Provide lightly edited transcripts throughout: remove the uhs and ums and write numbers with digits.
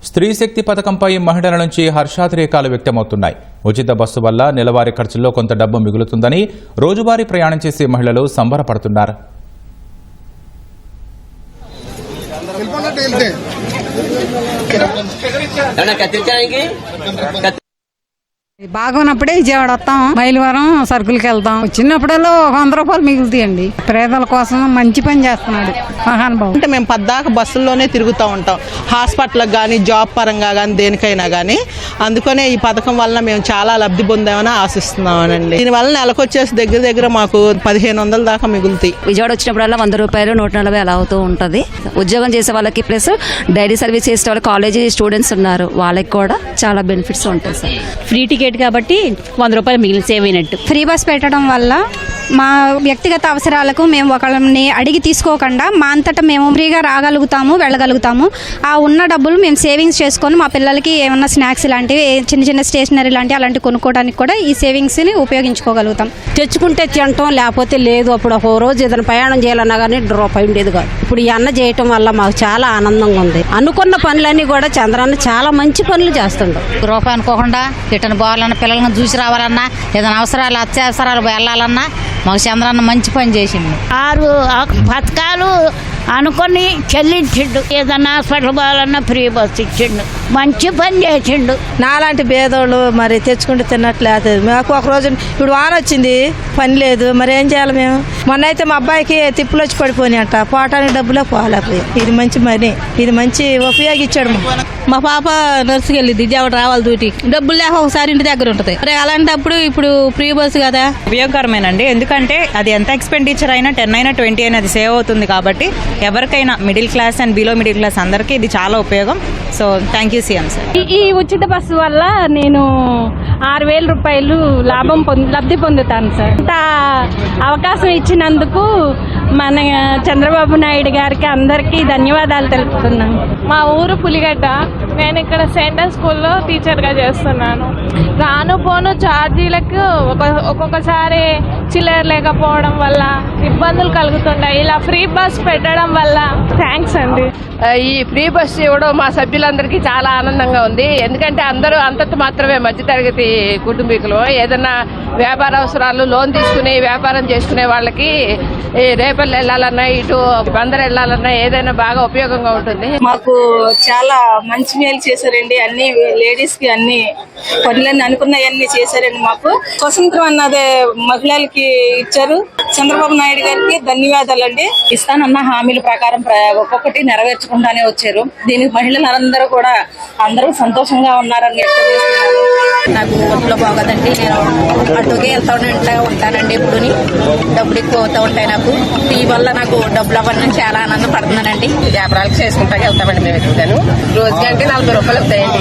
స్త్రీ శక్తి పథకంపై మహిళల నుంచి హర్షాతిరేకాలు వ్యక్తమవుతున్నాయి. ఉచిత బస్సు వల్ల నెలవారీ ఖర్చుల్లో కొంత డబ్బు మిగులుతుందని రోజువారీ ప్రయాణం చేసే మహిళలు సంబరపడుతున్నారు. బాగున్నప్పుడే విజయవాడ వస్తాం, మైలవరం సరుకులకి వెళ్తాం. చిన్నప్పుడల్లో 100 రూపాయలు మిగులుతాయండి. పేదల కోసం మంచి పని చేస్తున్నాడు మహానుభావుడు. అంటే మేము పద్దాక బస్సుల్లోనే తిరుగుతూ ఉంటాం, హాస్పిటల్కి కానీ జాబ్ పరంగా కానీ దేనికైనా కానీ. అందుకనే ఈ పథకం వల్ల మేము చాలా లబ్ధి పొందామని ఆశిస్తున్నామనండి. దీనివల్ల నెలకొచ్చేసి దగ్గర మాకు 1500 దాకా మిగులుతాయి. విజయవాడ వచ్చినప్పుడల్లా 100 రూపాయలు 140 అలా అవుతూ ఉంటుంది. ఉద్యోగం చేసే వాళ్ళకి ప్లస్ డైలీ సర్వీస్ చేసే వాళ్ళకి కాలేజీ స్టూడెంట్స్ ఉన్నారు, వాళ్ళకి కూడా చాలా బెనిఫిట్స్ ఉంటాయి సార్. ఫ్రీ టికెట్ కాబట్టి 100 రూపాయలు మిగిలి సేవ్ అయినట్టు. ఫ్రీ బస్ పెట్టడం వల్ల మా వ్యక్తిగత అవసరాలకు మేము ఒకళ్ళని అడిగి తీసుకోకుండా మా అంతటా మేము ఫ్రీగా రాగలుగుతాము, వెళ్ళగలుగుతాము. ఆ ఉన్న డబ్బులు మేము సేవింగ్స్ చేసుకొని మా పిల్లలకి ఏమన్నా స్నాక్స్ లాంటివి, చిన్న స్టేషనరీ లాంటివి అలాంటివి కొనుక్కోవడానికి కూడా ఈ సేవింగ్స్ని ఉపయోగించుకోగలుగుతాం. తెచ్చుకుంటే తినటం, లేకపోతే లేదు. అప్పుడు ఒక రోజు ఏదైనా ప్రయాణం చేయాలన్నా కానీ రూపాయి ఉండేది కాదు. ఇప్పుడు ఈ అన్న చేయటం వల్ల మాకు చాలా ఆనందంగా ఉంది. అనుకున్న పనులన్నీ కూడా చంద్రన్న చాలా మంచి పనులు చేస్తుండ్రు. రూపాయి అనుకోకుండా ఎటను పోవాలన్నా, పిల్లలను చూసి రావాలన్నా, ఏదైనా అవసరాలు అత్యవసరాలు వెళ్ళాలన్నా మాకు చంద్రన్న మంచి పని చేసిండు. 6 పథకాలు అనుకొని చెల్లించిండు. ఏదన్నా హాస్పిటల్ పోవాలన్నా ఫ్రీ బస్ ఇచ్చిండు. మంచి పని చేసిండు. నాలాంటి పేదోళ్ళు మరి తెచ్చుకుంటూ తిన్నట్లేదు. మాకు ఒక రోజు ఇప్పుడు వాన వచ్చింది, పని లేదు, మరి ఏం చేయాలి మేము? మొన్న అయితే మా అబ్బాయికి తిప్పులు వచ్చి పడిపోయి అంట, పోవటానికి డబ్బులే పోలేకపోయి. ఇది మంచి మనీ, ఇది మంచి ఉపయోగించాడు. మా పాప నర్సుకి వెళ్ళింది, విజయవాడ రావాలి డ్యూటీ, డబ్బులు లేక ఒకసారి ఇంటి దగ్గర ఉంటుంది. మరి అలాంటప్పుడు ఇప్పుడు ఫ్రీ బస్సు కదా, ఉపయోగకరమేనండి. ఎందుకంటే అది ఎంత ఎక్స్పెండిచర్ అయినా 10 అయినా 20 అయినా అది సేవ్ అవుతుంది. కాబట్టి ఎవరికైనా middle class and below middle class అందరికీ ఇది చాలా ఉపయోగం. So thank you CM sir. ఈ ఉచిత బస్సు వల్ల నేను 6000 రూపాయలు లబ్ధి పొందుతాను సార్. ఇంత అవకాశం ఇచ్చినందుకు మన చంద్రబాబు నాయుడు గారికి అందరికీ ధన్యవాదాలు తెలుపుతున్నాను. మా ఊరు పులిగడ్డ. నేను ఇక్కడ సెంటర్ స్కూల్లో టీచర్గా చేస్తున్నాను. రాను పోను ఛార్జీలకు ఒక్కొక్కసారి చిల్లర లేకపోవడం వల్ల ఇబ్బందులు కలుగుతుంటాయి. ఇలా ఫ్రీ బస్ పెట్టడం వల్ల థ్యాంక్స్ అండి. ఈ ఫ్రీ బస్ ఇవ్వడం మా సభ్యులందరికీ చాలా ఆనందంగా ఉంది. ఎందుకంటే అందరూ అంతంత మాత్రమే మధ్యతరగతి కుటుంబీకులు. ఏదైనా వ్యాపార అవసరాలు లోన్ తీసుకుని వ్యాపారం చేసుకునే వాళ్ళకి రేపల్లి వెళ్ళాలన్నా, ఇటు బందరు వెళ్ళాలన్నా ఏదైనా బాగా ఉపయోగంగా ఉంటుంది. మాకు చాలా మంచి మేలు చేశారండి. అన్ని లేడీస్ కి అన్ని పనులన్నీ అనుకున్నవన్నీ చేశారండి. మాకు స్వతంత్రం అన్నదే మహిళలకి ఇచ్చారు. చంద్రబాబు నాయుడు గారికి ధన్యవాదాలండి. ఇస్తానన్న హామీల ప్రకారం ఒక్కొక్కటి నెరవేర్చుకుంటానే వచ్చారు. దీనికి మహిళలందరూ కూడా అందరూ సంతోషంగా ఉన్నారని వ్యక్తం. నాకు ఒంట్లో బాగోదండి, నేను అటుకే వెళ్తా ఉంటానండి. ఎప్పుడుని డబ్బులు ఎక్కువ అవుతూ ఉంటాయి నాకు. ఈ వల్ల నాకు డబ్బులు అవ్వడం చాలా ఆనందం పడుతున్నానండి. వ్యాపారాలకు చేసుకుంటా వెళ్తామండి. మేము ఎక్కువగాను రోజుకంటే 40 రూపాయలు వస్తాయండి.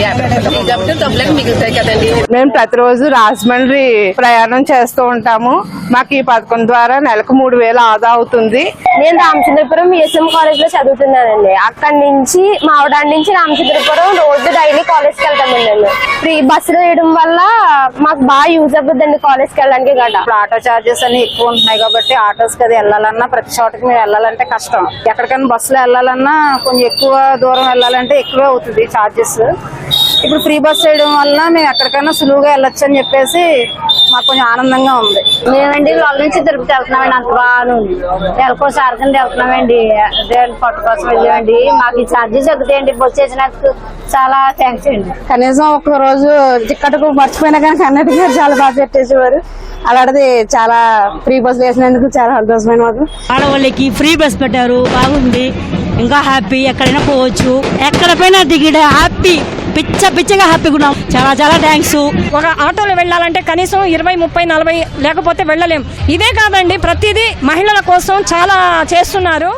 కాబట్టి డబ్బులకు మిగులుతాయి కదండి. మేము ప్రతిరోజు రాజమండ్రి ప్రయాణం చేస్తూ ఉంటాము. మాకు ఈ పథకం ద్వారా నెలకు 3000 ఆదా అవుతుంది. నేను రామచంద్రపురం ఎస్ఎం కాలేజ్ లో చదువుతున్నానండి. అక్కడి నుంచి మావడాడి నుంచి రామచంద్రపురం రోజు డైలీ కాలేజ్కి వెళ్తామండి. మేము ఫ్రీ బస్సులో వేయడం వల్ల మాకు బాగా యూజ్ అవుతుందండి కాలేజ్కి వెళ్ళడానికి గట్రా. ఇప్పుడు ఆటో చార్జెస్ అన్ని ఎక్కువ ఉంటున్నాయి కాబట్టి ఆటోస్కి అది వెళ్ళాలన్నా ప్రతి చోటకి మేము వెళ్ళాలంటే కష్టం. ఎక్కడికైనా బస్సులో వెళ్ళాలన్నా కొంచెం ఎక్కువ దూరం వెళ్ళాలంటే ఎక్కువ అవుతుంది చార్జెస్. ఇప్పుడు ఫ్రీ బస్ వేయడం వల్ల మేము ఎక్కడికైనా సులువుగా వెళ్ళొచ్చు అని చెప్పేసి మాకు కొంచెం ఆనందంగా ఉంది. మేమండి వాళ్ళ నుంచి తిరుపతి వెళ్తున్నామండి. అంత బాగా నెలకోసారి కింద వెళ్తున్నామండి. దేవుని పట్టు కోసం వెళ్ళామండి. మాకు ఈ ఛార్జెస్ తగ్గుతాయండి. బస్సు చేసినందుకు చాలా థ్యాంక్స్ అండి. కనీసం ఒక రోజు టికెట్కు మర్చిపోయినా కానీ కన్నయ్య గారు చాలా బాగా పెట్టేసేవారు. అలాంటిది చాలా ఫ్రీ బస్ వేసినందుకు చాలా సంతోషమైన మాకు. ఆడవాళ్ళకి ఫ్రీ బస్ పెట్టారు, బాగుంది. ఇంకా హ్యాపీ, ఎక్కడైనా పోవచ్చు, ఎక్కడ పోయినా దిగిడ హ్యాపీ, పిచ్చగా హ్యాపీగా ఉన్నాం. చాలా థ్యాంక్స్. ఒక ఆటోలో వెళ్ళాలంటే కనీసం 20, 30, 40 లేకపోతే వెళ్ళలేం. ఇదే కాదండి, ప్రతిదీ మహిళల కోసం చాలా చేస్తున్నారు.